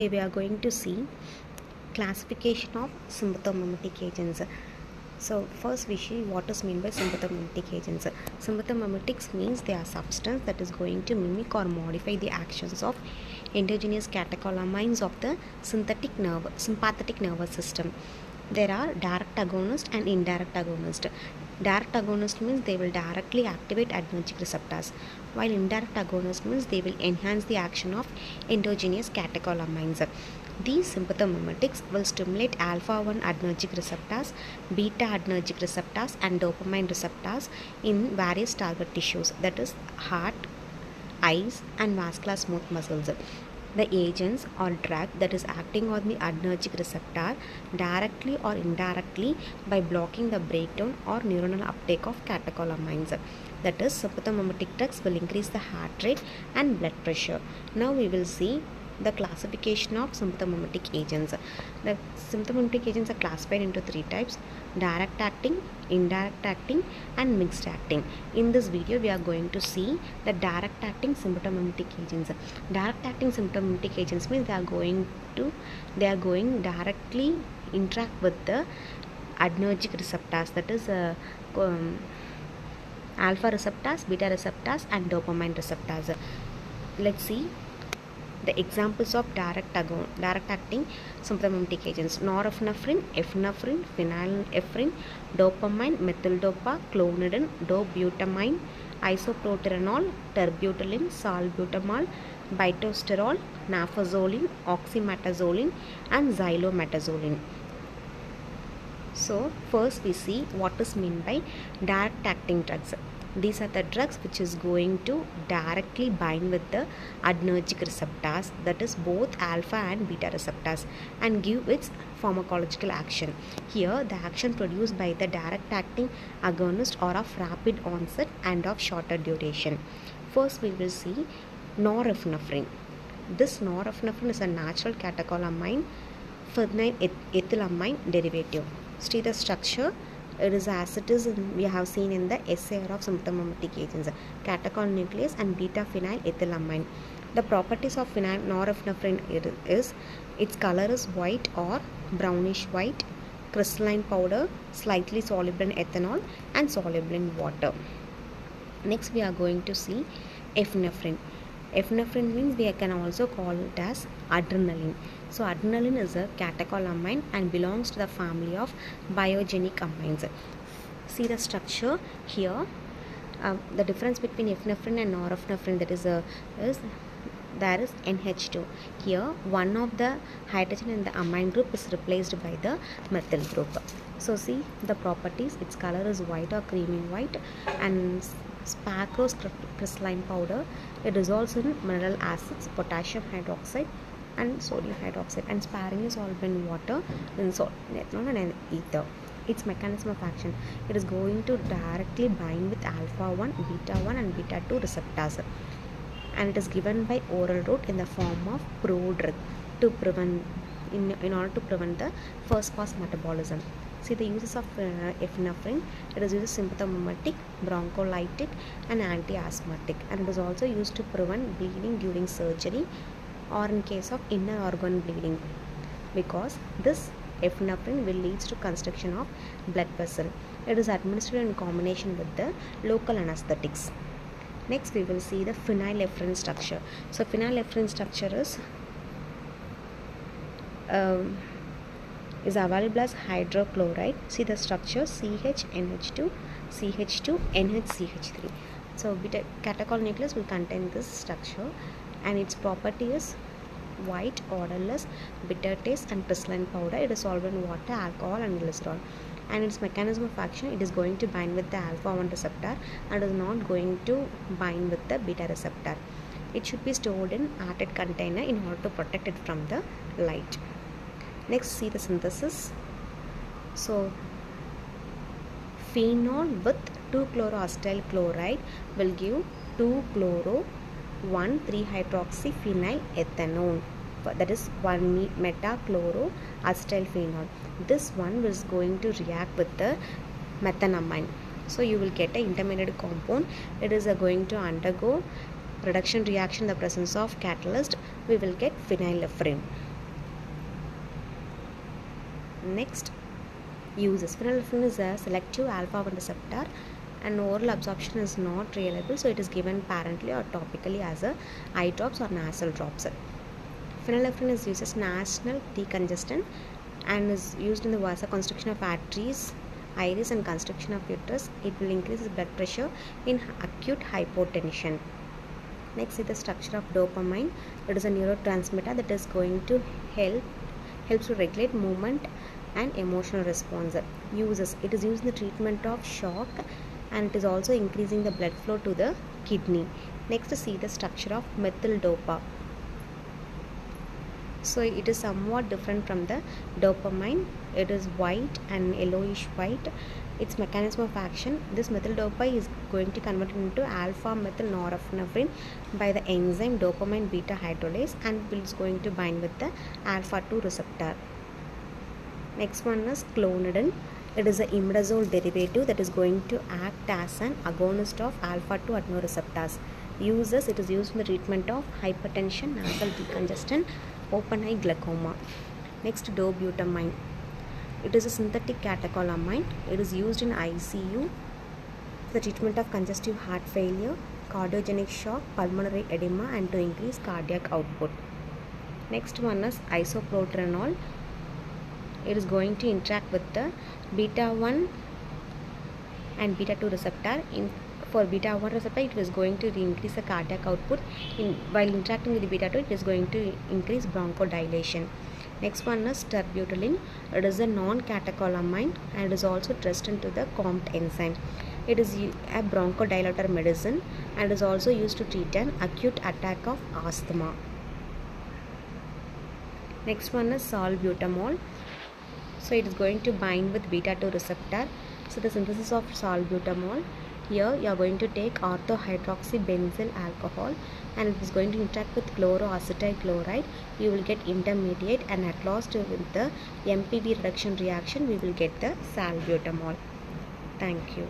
We are going to see classification of sympathomimetic agents. So first we see what is meant by sympathomimetic agents. Sympathomimetics means they are substance that is going to mimic or modify the actions of endogenous catecholamines of the sympathetic nervous system. There are direct agonist and indirect agonist. Direct agonist means they will directly activate adrenergic receptors, while indirect agonist means they will enhance the action of endogenous catecholamines. These sympathomimetics will stimulate alpha-1 adrenergic receptors, beta adrenergic receptors and dopamine receptors in various target tissues, that is heart, eyes and vascular smooth muscles. The agents or drug that is acting on the adrenergic receptor directly or indirectly by blocking the breakdown or neuronal uptake of catecholamines. That is, sympathomimetic drugs will increase the heart rate and blood pressure. Now we will see the classification of sympathomimetic agents. The sympathomimetic agents are classified into three types: direct acting, indirect acting and mixed acting. In this video we are going to see the direct acting sympathomimetic agents. Direct acting sympathomimetic agents means they are going directly interact with the adrenergic receptors, that is alpha receptors, beta receptors and dopamine receptors. Let's see the examples of direct acting sympathomimetic agents: norepinephrine, epinephrine, phenylephrine, dopamine, methyldopa, clonidine, dobutamine, isoproterenol, terbutaline, salbutamol, bitosterol, nafazoline, oxymetazoline and xylometazoline. So first we see what is meant by direct acting drugs. These are the drugs which is going to directly bind with the adrenergic receptors, that is both alpha and beta receptors, and give its pharmacological action. Here the action produced by the direct acting agonist are of rapid onset and of shorter duration. First we will see norepinephrine. This norepinephrine is a natural catecholamine phenylethylamine derivative. See the structure. It is as it is we have seen in the SAR of sympathomimetic agents: catechol nucleus and beta phenylethylamine. The properties of norepinephrine is its color is white or brownish white, crystalline powder, slightly soluble in ethanol and soluble in water. Next we are going to see epinephrine. Epinephrine means we can also call it as adrenaline. So adrenaline is a catecholamine and belongs to the family of biogenic amines. See the structure here. The difference between epinephrine and norepinephrine, that is there is NH2. Here one of the hydrogen in the amine group is replaced by the methyl group. So see the properties: its color is white or creamy white and sparklose crystalline powder. It dissolves in mineral acids, potassium hydroxide and sodium hydroxide, and sparingly soluble in water, in ethanol and ether. Its mechanism of action: it is going to directly bind with alpha 1, beta 1 and beta 2 receptors, and it is given by oral route in the form of prodrug to prevent in order to prevent the first pass metabolism. See the uses of epinephrine. It is used as sympathomimetic, broncholytic and anti-asthmatic, and it is also used to prevent bleeding during surgery or in case of inner organ bleeding, because this epinephrine will lead to constriction of blood vessel. It is administered in combination with the local anesthetics. Next we will see the phenylephrine structure. So phenylephrine structure is available as hydrochloride. See the structure: CHNH2, CH2, NHCH3. So beta catechol nucleus will contain this structure, and its property is white, odorless, bitter taste and crystalline powder. It is soluble in water, alcohol and glycerol. And its mechanism of action: it is going to bind with the alpha 1 receptor and is not going to bind with the beta receptor. It should be stored in airtight container in order to protect it from the light. Next, see the synthesis. So phenol with 2-chloroacetyl chloride will give 2-chloro-1,3-hydroxyphenylethanone, that is 1-metachloroacetyl phenol. This one is going to react with the methanamine. So you will get an intermediate compound. It is going to undergo reduction reaction in the presence of catalyst. We will get phenylephrine. Next, uses. Phenylephrine is a selective alpha-1 receptor and oral absorption is not reliable, so it is given parenterally or topically as a eye drops or nasal drops. Phenylephrine is used as nasal decongestant and is used in the vasoconstriction of arteries, iris and constriction of uterus. It will increase the blood pressure in acute hypotension. Next is the structure of dopamine. It is a neurotransmitter that is going to helps to regulate movement and emotional response. Uses. It is used in the treatment of shock and it is also increasing the blood flow to the kidney. Next, see the structure of methyl dopa. So it is somewhat different from the dopamine. It is white and yellowish white. Its mechanism of action, this methyl dopa is going to convert into alpha methyl norepinephrine by the enzyme dopamine beta hydrolase and is going to bind with the alpha 2 receptor. Next one is clonidine. It is an imidazole derivative that is going to act as an agonist of alpha 2 adrenoreceptors. Uses. It is used in the treatment of hypertension, nasal decongestion, open eye glaucoma. Next, dobutamine. It is a synthetic catecholamine. It is used in ICU for the treatment of congestive heart failure, cardiogenic shock, pulmonary edema and to increase cardiac output. Next one is isoproterenol. It is going to interact with the beta 1 and beta 2 receptor. For beta 1 receptor, it is going to increase the cardiac output. While interacting with the beta 2, it is going to increase bronchodilation. Next one is terbutaline. It is a non-catecholamine and is also stressed into the COMT enzyme. It is a bronchodilator medicine and is also used to treat an acute attack of asthma. Next one is salbutamol. So it is going to bind with beta 2 receptor. So the synthesis of salbutamol, here you are going to take orthohydroxybenzyl alcohol and it is going to interact with chloroacetyl chloride. You will get intermediate and at last with the MPB reduction reaction we will get the salbutamol. Thank you.